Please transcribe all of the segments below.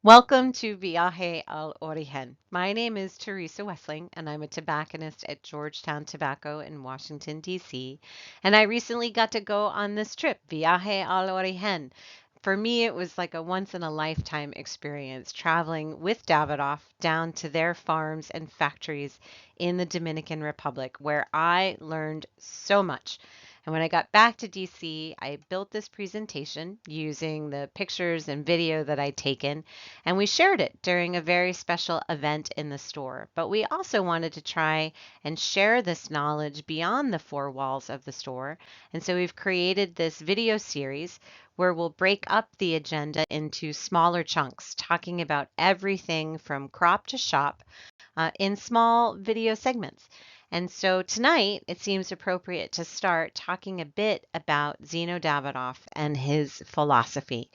Welcome to Viaje al Origen. My name is Teresa Wessling, and I'm a tobacconist at Georgetown Tobacco in Washington, D.C. And I recently got to go on this trip, Viaje al Origen. For me, it was like a once in a lifetime experience traveling with Davidoff down to their farms and factories in the Dominican Republic, where I learned so much. And when I got back to DC, I built this presentation using the pictures and video that I'd taken, and we shared it during a very special event in the store. But we also wanted to try and share this knowledge beyond the four walls of the store. And so we've created this video series where we'll break up the agenda into smaller chunks, talking about everything from crop to shop in small video segments. And so tonight, it seems appropriate to start talking a bit about Zino Davidoff and his philosophy.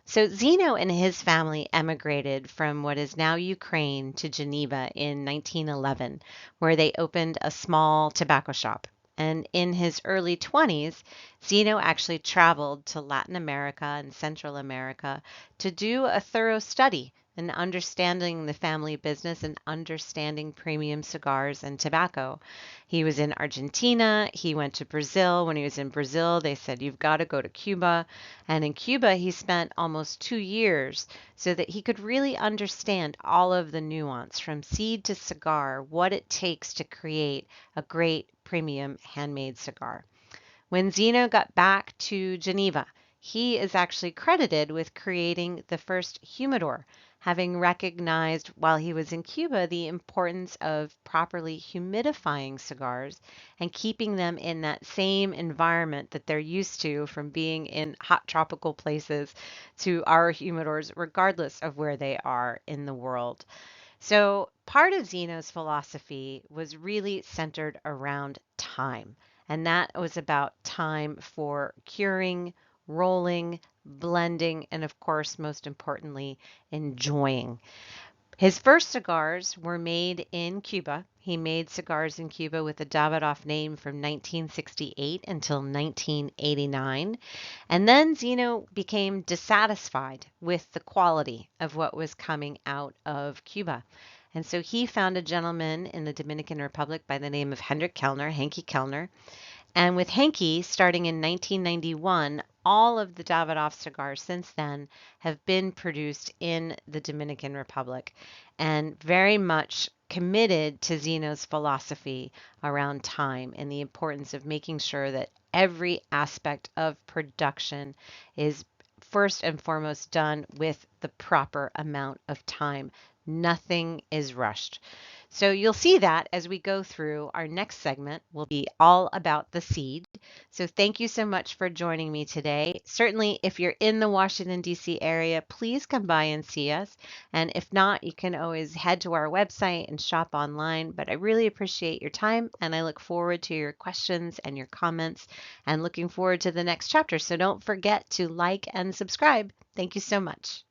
So Zeno and his family emigrated from what is now Ukraine to Geneva in 1911, where they opened a small tobacco shop. And in his early 20s, Zeno actually traveled to Latin America and Central America to do a thorough study in understanding the family business and understanding premium cigars and tobacco. He was in Argentina. He went to Brazil. When he was in Brazil, they said, "You've got to go to Cuba." And in Cuba, he spent almost 2 years so that he could really understand all of the nuance from seed to cigar, what it takes to create a great premium handmade cigar. When Zeno got back to Geneva, he is actually credited with creating the first humidor, having recognized while he was in Cuba the importance of properly humidifying cigars and keeping them in that same environment that they're used to from being in hot tropical places to our humidors, regardless of where they are in the world. So, part of Zeno's philosophy was really centered around time, and that was about time for curing, rolling, blending, and of course, most importantly, enjoying. His first cigars were made in Cuba. He made cigars in Cuba with the Davidoff name from 1968 until 1989. And then Zeno became dissatisfied with the quality of what was coming out of Cuba. And so he found a gentleman in the Dominican Republic by the name of Hendrik Kellner, Henke Kellner, and with Henke, starting in 1991, all of the Davidoff cigars since then have been produced in the Dominican Republic and very much committed to Zeno's philosophy around time and the importance of making sure that every aspect of production is first and foremost done with the proper amount of time. Nothing is rushed. So you'll see that as we go through. Our next segment will be all about the seed. So thank you so much for joining me today. Certainly, if you're in the Washington, D.C. area, please come by and see us. And if not, you can always head to our website and shop online. But I really appreciate your time, and I look forward to your questions and your comments and looking forward to the next chapter. So don't forget to like and subscribe. Thank you so much.